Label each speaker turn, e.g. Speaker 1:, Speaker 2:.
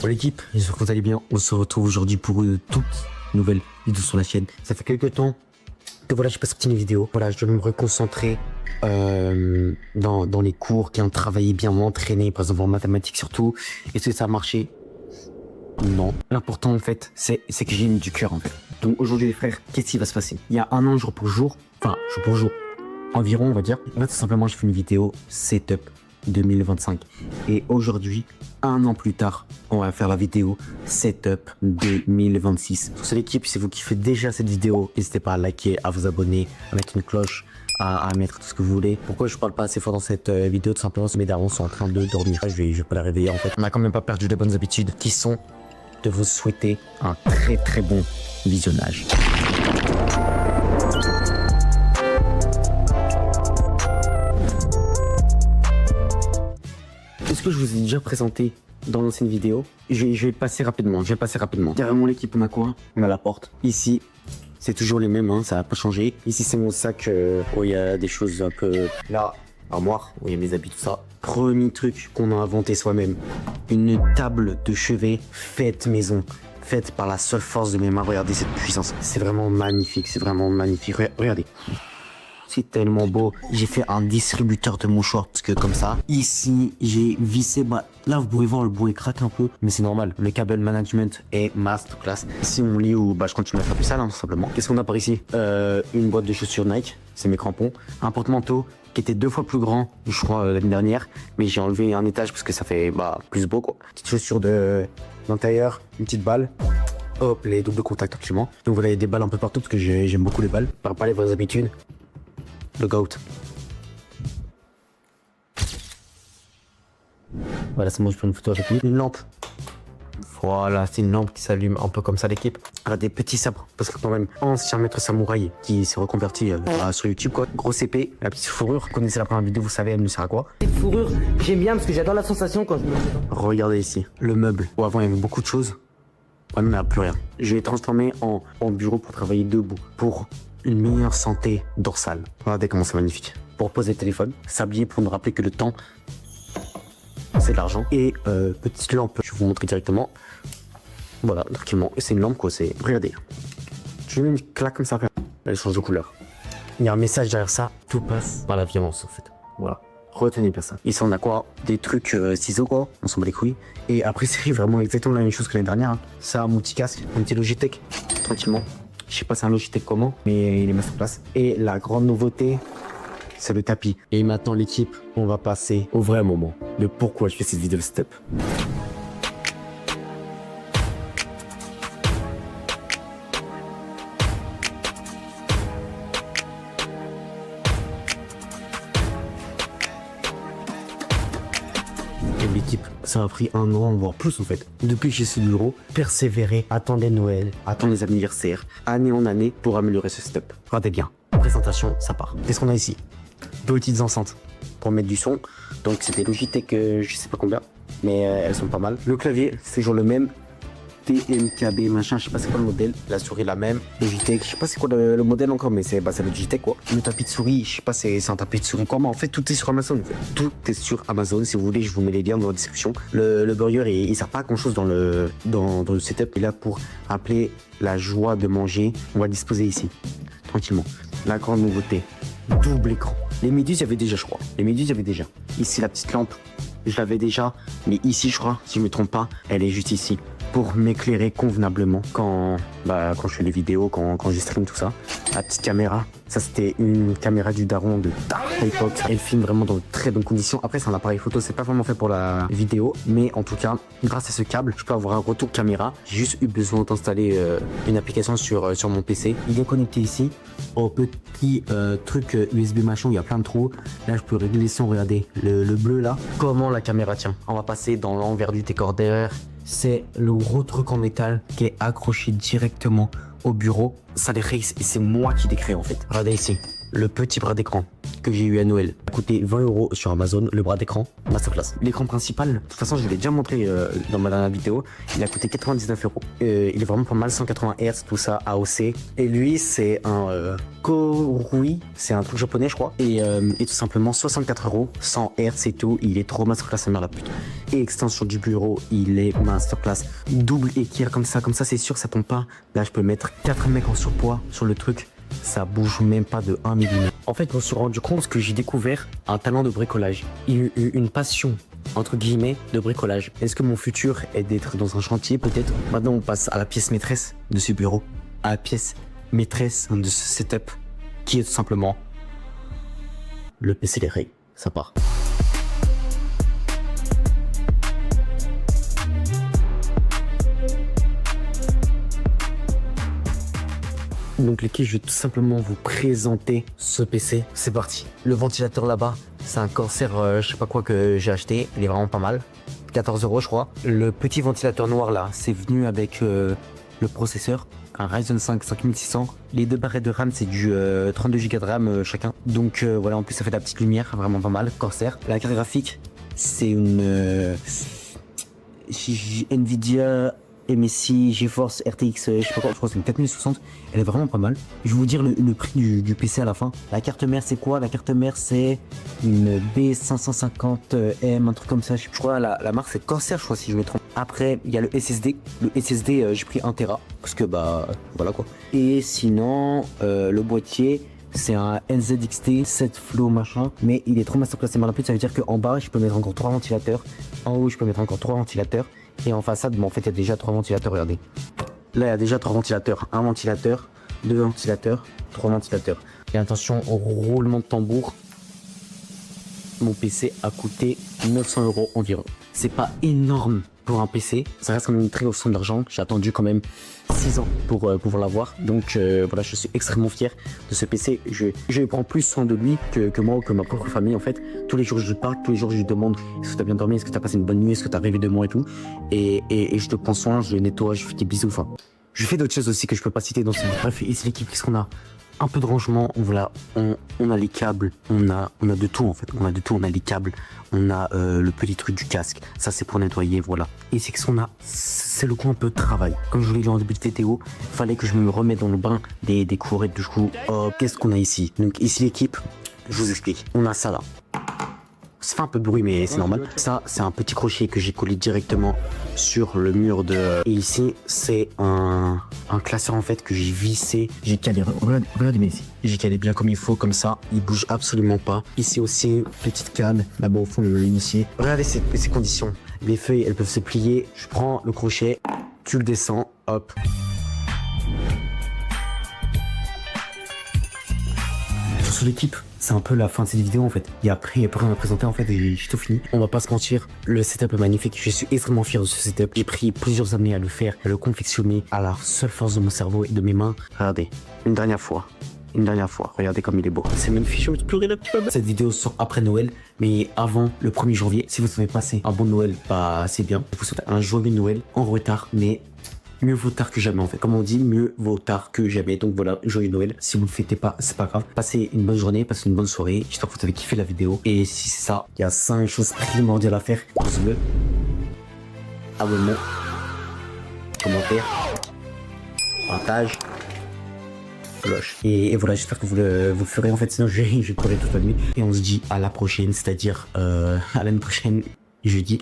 Speaker 1: Bon l'équipe, j'espère que vous allez bien. On se retrouve aujourd'hui pour une toute nouvelle vidéo sur la chaîne. Ça fait quelques temps que voilà, j'ai pas sorti une vidéo. Voilà, je dois me reconcentrer dans les cours, bien travailler, bien m'entraîner, par exemple en mathématiques surtout. Est-ce que ça a marché? Non. L'important en fait, c'est que j'ai mis du cœur en fait. Donc aujourd'hui les frères, qu'est-ce qui va se passer? Il y a un an jour pour jour, enfin jour pour jour, environ on va dire. Là tout simplement j'ai fait une vidéo setup 2025. Et aujourd'hui, un an plus tard, on va faire la vidéo setup 2026. Sur cette équipe, si vous kiffez déjà cette vidéo, n'hésitez pas à liker, à vous abonner, à mettre une cloche, à mettre tout ce que vous voulez. Pourquoi je parle pas assez fort dans cette vidéo? Tout simplement, mes darons sont en train de dormir. Je vais pas les réveiller en fait. On a quand même pas perdu les bonnes habitudes qui sont de vous souhaiter un très bon visionnage. Est-ce que je vous ai déjà présenté dans l'ancienne vidéo? Je vais passer rapidement, Derrière mon équipe, on a quoi? On a la porte. Ici, c'est toujours les mêmes, hein, ça n'a pas changé. Ici, c'est mon sac où il y a des choses un peu... Là, armoire, où il y a mes habits, tout ça. Premier truc qu'on a inventé soi-même. Une table de chevet faite maison. Faite par la seule force de mes mains. Regardez cette puissance. C'est vraiment magnifique, Regardez. C'est tellement beau. J'ai fait un distributeur de mouchoirs parce que comme ça. Ici, j'ai vissé. Bah, là, vous pouvez voir le bruit craque un peu, mais c'est normal. Le cable management est masterclass. Ici, mon lit où bah, je continue à faire plus ça, tout simplement. Qu'est-ce qu'on a par ici? Une boîte de chaussures Nike. C'est mes crampons. Un porte-manteau qui était 2 fois plus grand, je crois, l'année dernière. Mais j'ai enlevé un étage parce que ça fait bah, plus beau, quoi. Petite chaussure d'intérieur, une petite balle. Hop, les doubles contacts actuellement. Donc voilà, il y a des balles un peu partout parce que j'aime beaucoup les balles. Par pas les vraies habitudes. Le GOAT. Voilà, c'est moi, je prends une photo avec lui. Une lampe. Voilà, c'est une lampe qui s'allume un peu comme ça, l'équipe. Elle a des petits sabres, parce que quand même, ancien maître samouraï qui s'est reconverti sur YouTube, quoi. Grosse épée, la petite fourrure. Vous connaissez la première vidéo, vous savez, elle nous sert à quoi?
Speaker 2: Cette fourrure, j'aime bien parce que j'adore la sensation quand je me mets dedans.
Speaker 1: Regardez ici, le meuble. Bon, avant, il y avait beaucoup de choses. Maintenant, il n'y a plus rien. Je l'ai transformé en bureau pour travailler debout. Pour une meilleure santé dorsale. Regardez comment c'est magnifique. Pour poser le téléphone, sablier pour nous rappeler que le temps, c'est de l'argent. Et petite lampe, je vais vous montrer directement. Voilà, tranquillement. Et c'est une lampe quoi, c'est... Regardez. Je mets une claque comme ça, elle change de couleur. Il y a un message derrière ça, tout passe par la violence en fait. Voilà. Retenez bien ça. Ici on a quoi? Des trucs ciseaux quoi, on s'en bat les couilles. Et après c'est vraiment exactement la même chose que l'année dernière. Hein. Ça, mon petit casque, mon petit Logitech, tranquillement. Je sais pas c'est un Logitech comment, mais il est masterclass. Et la grande nouveauté, c'est le tapis. Et maintenant l'équipe, on va passer au vrai moment. Le pourquoi je fais cette vidéo step. Et l'équipe, ça a pris un an, voire plus en fait. Depuis que j'ai ce bureau, persévérer, attendre les Noël, attendre les anniversaires, année en année pour améliorer ce step. Regardez bien, présentation, ça part. Qu'est-ce qu'on a ici? Deux petites enceintes pour mettre du son. Donc c'est des Logitech, je sais pas combien, mais elles sont pas mal. Le clavier, c'est toujours le même. TMKB machin, je sais pas c'est quoi le modèle. La souris la même. Logitech, je sais pas c'est quoi le modèle encore, mais c'est le Logitech quoi. Le tapis de souris, je sais pas c'est un tapis de souris comment. En fait tout est sur Amazon. En fait. Tout est sur Amazon. Si vous voulez, je vous mets les liens dans la description. Le burger, il sert pas à grand chose dans le setup. Il est là pour rappeler la joie de manger. On va le disposer ici, tranquillement. La grande nouveauté, double écran. Les méduses, il y avait déjà, je crois. Ici la petite lampe, je l'avais déjà. Mais ici, je crois, si je me trompe pas, elle est juste ici. Pour m'éclairer convenablement quand je fais les vidéos, quand je stream tout ça. La petite caméra, ça c'était une caméra du daron de l'époque. Elle filme vraiment dans de très bonnes conditions. Après c'est un appareil photo, c'est pas vraiment fait pour la vidéo, mais en tout cas, grâce à ce câble, je peux avoir un retour caméra. J'ai juste eu besoin d'installer une application sur mon PC. Il est connecté ici au petit truc USB machin où il y a plein de trous. Là je peux régler les sons, regardez, le bleu là. Comment la caméra tient. On va passer dans l'envers du décor derrière. C'est le gros truc en métal qui est accroché directement au bureau. Ça les race et c'est moi qui l'ai créé en fait. Regardez ici, le petit bras d'écran que j'ai eu à Noël. Il a coûté 20 € sur Amazon, le bras d'écran masterclass. L'écran principal, de toute façon, je vous l'ai déjà montré dans ma dernière vidéo, il a coûté 99 €. Il est vraiment pas mal, 180 Hz, tout ça, AOC. Et lui, c'est un Korui, c'est un truc japonais, je crois. Et tout simplement 64 €, 100 Hz et tout. Il est trop masterclass, sa mère la pute. Et extension du bureau, il est masterclass. Double équerre comme ça, c'est sûr, ça tombe pas. Là, je peux mettre 4 mecs en surpoids sur le truc. Ça bouge même pas de 1 mm. En fait, je me suis rendu compte que j'ai découvert un talent de bricolage. Une passion, entre guillemets, de bricolage. Est-ce que mon futur est d'être dans un chantier, peut-être? Maintenant, on passe à la pièce maîtresse de ce bureau. À la pièce maîtresse de ce setup, qui est tout simplement le PC les rayes. Ça part. Donc les gars, je vais tout simplement vous présenter ce PC. C'est parti. Le ventilateur là-bas, c'est un Corsair, je sais pas quoi que j'ai acheté. Il est vraiment pas mal. 14 € je crois. Le petit ventilateur noir là, c'est venu avec le processeur. Un Ryzen 5 5600. Les 2 barrettes de RAM, c'est du 32 Go de RAM chacun. Donc voilà, en plus ça fait de la petite lumière, vraiment pas mal. Corsair. La carte graphique, c'est une Nvidia MSI GeForce RTX, je sais pas quoi, je crois que c'est une 4060. Elle est vraiment pas mal. Je vais vous dire le prix du PC à la fin. La carte mère, c'est quoi? La carte mère, c'est une B550M, un truc comme ça. Je crois la marque, c'est Corsair, je crois, si je me trompe. Après, il y a le SSD. Le SSD, j'ai pris 1 Tera parce que bah voilà quoi. Et sinon, le boîtier, c'est un NZXT 7 Flow machin, mais il est trop masterclass, c'est mal. Ça veut dire qu'en bas, je peux mettre encore 3 ventilateurs. En haut, je peux mettre encore 3 ventilateurs. Et en façade, bon, en fait, il y a déjà 3 ventilateurs, regardez. Là, il y a déjà 3 ventilateurs. Un ventilateur, 2 ventilateurs, 3 ventilateurs. Et attention au roulement de tambour. Mon PC a coûté 900 € environ. C'est pas énorme pour un PC. Ça reste quand même une très grosse somme d'argent. J'ai attendu quand même 6 ans pour pouvoir l'avoir. Donc voilà, je suis extrêmement fier de ce PC. Je prends plus soin de lui que moi ou que ma propre famille en fait. Tous les jours je parle, tous les jours je lui demande est-ce que tu as bien dormi, est-ce que tu as passé une bonne nuit, est-ce que tu as rêvé de moi et tout. Et je te prends soin, je le nettoie, je fais des bisous. Enfin, je fais d'autres choses aussi que je peux pas citer dans ce livre. Bref, ici l'équipe, qu'est-ce qu'on a? Un peu de rangement, voilà, on a les câbles, on a de tout en fait, on a de tout, on a les câbles, on a le petit truc du casque, ça c'est pour nettoyer, voilà. Et c'est ce qu'on a, c'est le coin un peu de travail. Comme je vous l'ai dit en début de vidéo, fallait que je me remette dans le bain des courettes du coup. Qu'est-ce qu'on a ici? Donc ici l'équipe, je vous explique, on a ça là. Ça fait un peu de bruit mais c'est normal. Ça c'est un petit crochet que j'ai collé directement sur le mur de... Et ici c'est un classeur en fait que j'ai vissé. J'ai calé, regardez ici. J'ai calé bien comme il faut, comme ça. Il bouge absolument pas. Ici aussi, petite canne. Là-bas au fond, l'initié. Regardez ces conditions. Les feuilles, elles peuvent se plier. Je prends le crochet, tu le descends, hop. Sur l'équipe, c'est un peu la fin de cette vidéo en fait. Il y a après rien à présenter en fait et j'ai tout fini. On va pas se mentir, le setup est magnifique. Je suis extrêmement fier de ce setup. J'ai pris plusieurs années à le faire, à le confectionner à la seule force de mon cerveau et de mes mains. Regardez, une dernière fois, regardez comme il est beau. C'est magnifique, je vais pleurer la pomme. Cette vidéo sort après Noël, mais avant le 1er janvier. Si vous avez passé un bon Noël, bah c'est bien. Je vous souhaite un joyeux Noël en retard, mais mieux vaut tard que jamais en fait. Comme on dit, mieux vaut tard que jamais. Donc voilà, joyeux Noël. Si vous le fêtez pas, c'est pas grave. Passez une bonne journée, passez une bonne soirée. J'espère que vous avez kiffé la vidéo. Et si c'est ça, il y a 5 choses primordiales à faire. Pouce bleu, abonnement, commentaire, partage, cloche. Et voilà, j'espère que vous le ferez en fait. Sinon, je vais pleurer toute la nuit. Et on se dit à la prochaine, c'est-à-dire à l'année prochaine, jeudi.